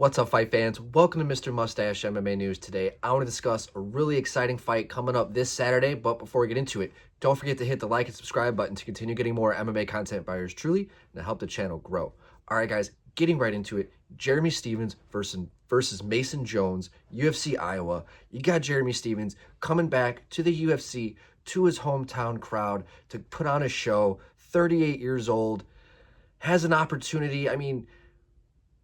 What's up, fight fans? Welcome to Mr. Mustache MMA News. Today, I want to discuss a really exciting fight coming up this Saturday, but before we get into it, don't forget to hit the like and subscribe button to continue getting more MMA content by yours truly and to help the channel grow. All right, guys, getting right into it. Jeremy Stephens versus Mason Jones, UFC Iowa. You got Jeremy Stephens coming back to the UFC, to his hometown crowd to put on a show. 38 years old, has an opportunity.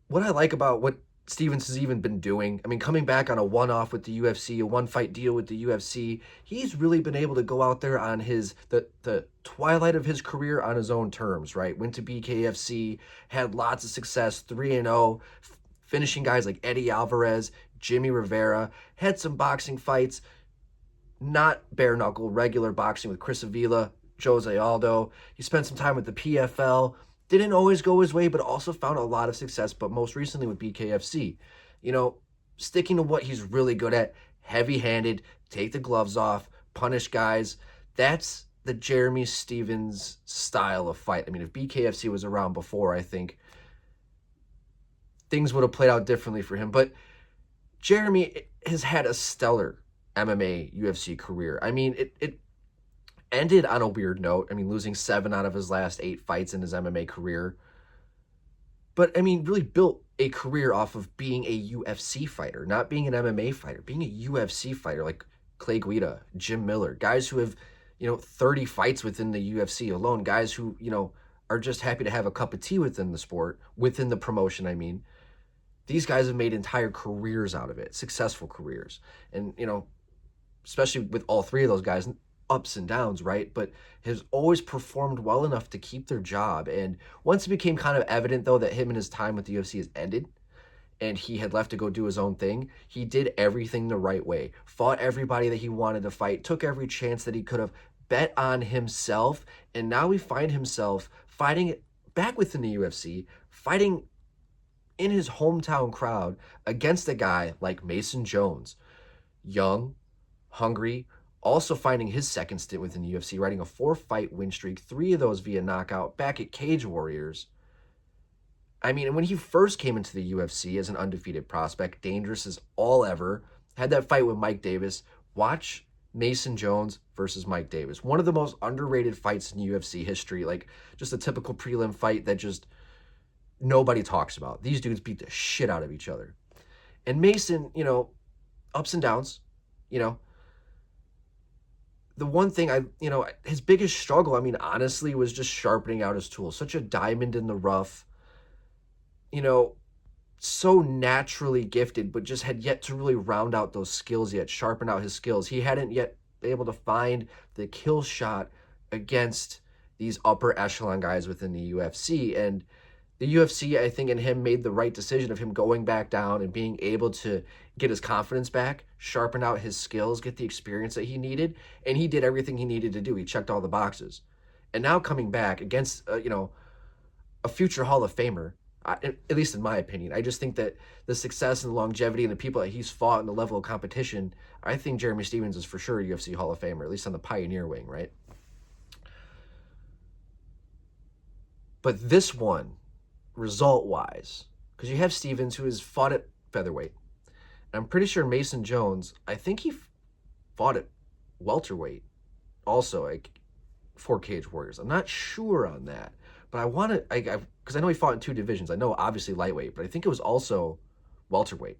What I like about what Stephens has even been doing, coming back on a one-off with the UFC, a one-fight deal with the UFC, he's really been able to go out there on the twilight of his career on his own terms, right? Went to BKFC, had lots of success, 3-0, finishing guys like Eddie Alvarez, Jimmy Rivera, had some boxing fights, not bare knuckle, regular boxing with Chris Avila, Jose Aldo. He spent some time with the PFL. Didn't always go his way, but also found a lot of success, but most recently with BKFC. Sticking to what he's really good at, heavy-handed, take the gloves off, punish guys. That's the Jeremy Stephens style of fight. If BKFC was around before, I think things would have played out differently for him. But Jeremy has had a stellar MMA UFC career. It ended on a weird note. Losing 7 out of his last 8 fights in his MMA career. But, really built a career off of being a UFC fighter, not being an MMA fighter, being a UFC fighter like Clay Guida, Jim Miller, guys who have, 30 fights within the UFC alone, guys who, are just happy to have a cup of tea within the sport, within the promotion, These guys have made entire careers out of it, successful careers. And, especially with all 3 of those guys, ups and downs, right? But has always performed well enough to keep their job. And once it became kind of evident, though, that him and his time with the UFC has ended and he had left to go do his own thing, he did everything the right way. Fought everybody that he wanted to fight, took every chance that he could have, bet on himself, and now we find himself fighting back within the UFC, fighting in his hometown crowd against a guy like Mason Jones. Young, hungry, also finding his second stint within the UFC, riding a 4-fight win streak, 3 of those via knockout, back at Cage Warriors. And when he first came into the UFC as an undefeated prospect, dangerous as all ever, had that fight with Mike Davis. Watch Mason Jones versus Mike Davis. One of the most underrated fights in UFC history, like just a typical prelim fight that just nobody talks about. These dudes beat the shit out of each other. And Mason, ups and downs, the one thing his biggest struggle, honestly, was just sharpening out his tools. Such a diamond in the rough, so naturally gifted, but just had yet to really round out those skills yet, sharpen out his skills. He hadn't yet been able to find the kill shot against these upper echelon guys within the UFC. And the UFC, I think, and him made the right decision of him going back down and being able to get his confidence back, sharpen out his skills, get the experience that he needed, and he did everything he needed to do. He checked all the boxes. And now coming back against, a future Hall of Famer, at least in my opinion, I just think that the success and the longevity and the people that he's fought and the level of competition, I think Jeremy Stephens is for sure a UFC Hall of Famer, at least on the pioneer wing, right? But this one, result-wise, because you have Stephens, who has fought at featherweight. And I'm pretty sure Mason Jones, I think he fought at welterweight also, like, for Cage Warriors. I'm not sure on that. But I want to, because I know he fought in 2 divisions. I know, obviously, lightweight, but I think it was also welterweight.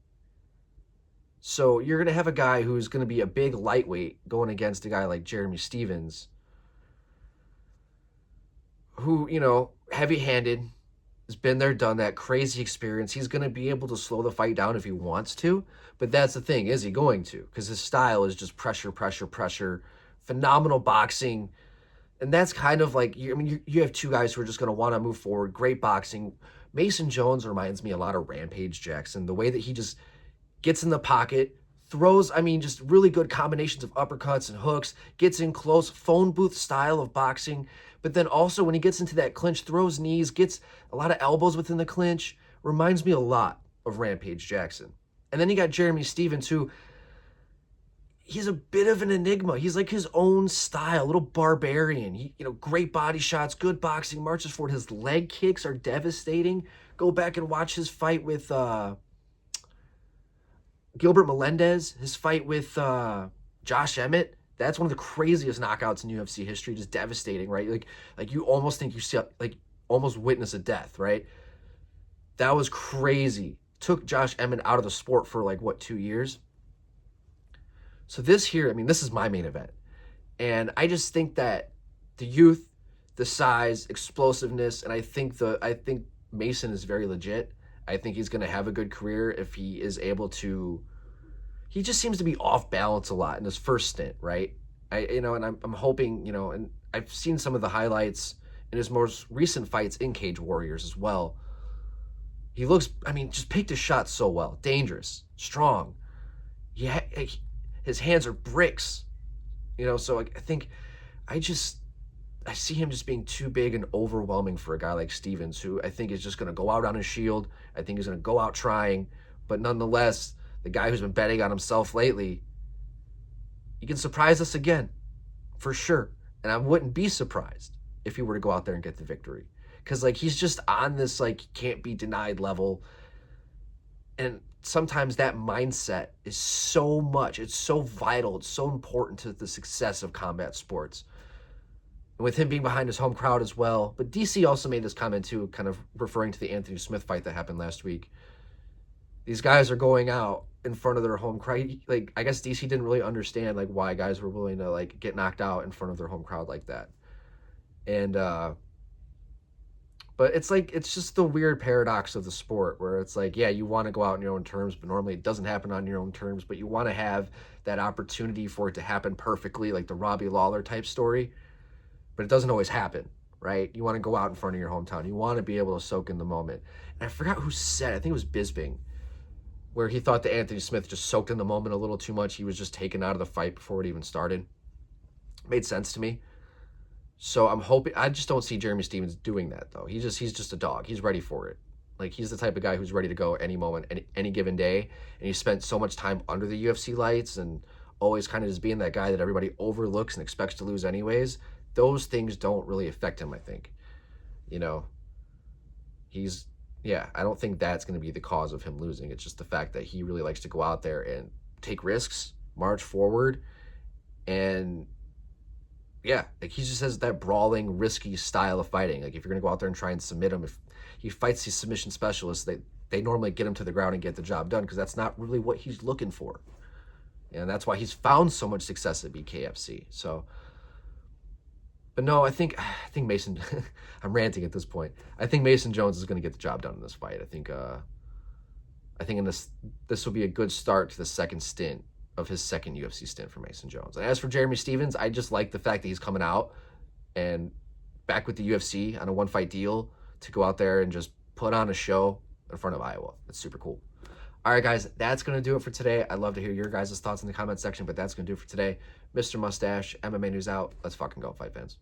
So you're going to have a guy who's going to be a big lightweight going against a guy like Jeremy Stephens, who, heavy-handed, has been there, done that, crazy experience. He's going to be able to slow the fight down if he wants to. But that's the thing, is he going to? Because his style is just pressure, pressure, pressure, phenomenal boxing. And that's kind of like, you have 2 guys who are just going to want to move forward. Great boxing. Mason Jones reminds me a lot of Rampage Jackson. The way that he just gets in the pocket, throws, just really good combinations of uppercuts and hooks, gets in close, phone booth style of boxing. But then also when he gets into that clinch, throws knees, gets a lot of elbows within the clinch. Reminds me a lot of Rampage Jackson. And then you got Jeremy Stephens, who, he's a bit of an enigma. He's like his own style, a little barbarian. He, great body shots, good boxing, marches forward. His leg kicks are devastating. Go back and watch his fight with Gilbert Melendez, his fight with Josh Emmett, that's one of the craziest knockouts in UFC history. Just devastating, right? Like you almost think you see, like almost witness a death, right? That was crazy. Took Josh Emmett out of the sport for like what, 2 years. So this here, I mean, this is my main event, and I just think that the youth, the size, explosiveness, and I think Mason is very legit. I think he's going to have a good career if he is able to. He just seems to be off balance a lot in his first stint, right? And I'm hoping, and I've seen some of the highlights in his most recent fights in Cage Warriors as well. He looks, I mean, just picked his shot so well, dangerous, strong. Yeah, his hands are bricks, So I think I see him just being too big and overwhelming for a guy like Stevens, who I think is just going to go out on his shield. I think he's going to go out trying, but nonetheless, the guy who's been betting on himself lately, he can surprise us again, for sure. And I wouldn't be surprised if he were to go out there and get the victory, because like he's just on this like can't be denied level, and sometimes that mindset is so much. It's so vital. It's so important to the success of combat sports. And with him being behind his home crowd as well. But DC also made this comment too, kind of referring to the Anthony Smith fight that happened last week. These guys are going out in front of their home crowd. Like, I guess DC didn't really understand like why guys were willing to like get knocked out in front of their home crowd like that. And but it's just the weird paradox of the sport where it's like, yeah, you want to go out on your own terms, but normally it doesn't happen on your own terms, but you want to have that opportunity for it to happen perfectly, like the Robbie Lawler type story. But it doesn't always happen, right? You want to go out in front of your hometown. You want to be able to soak in the moment. And I forgot who said, I think it was Bisping, where he thought that Anthony Smith just soaked in the moment a little too much. He was just taken out of the fight before it even started. Made sense to me. So I'm hoping, I just don't see Jeremy Stephens doing that though. He's just a dog. He's ready for it. Like he's the type of guy who's ready to go any moment, any given day. And he spent so much time under the UFC lights and always kind of just being that guy that everybody overlooks and expects to lose anyways. Those things don't really affect him, I think. I don't think that's going to be the cause of him losing. It's just the fact that he really likes to go out there and take risks, march forward, and yeah, like he just has that brawling, risky style of fighting. Like if you're going to go out there and try and submit him, if he fights these submission specialists, they normally get him to the ground and get the job done because that's not really what he's looking for. And that's why he's found so much success at BKFC. So, but no, I think Mason, I'm ranting at this point. I think Mason Jones is going to get the job done in this fight. I think in this will be a good start to the second stint of his second UFC stint for Mason Jones. And as for Jeremy Stephens, I just like the fact that he's coming out and back with the UFC on a one-fight deal to go out there and just put on a show in front of Iowa. It's super cool. All right, guys, that's going to do it for today. I'd love to hear your guys' thoughts in the comment section, but that's going to do it for today. Mr. Mustache, MMA News out. Let's fucking go, fight fans.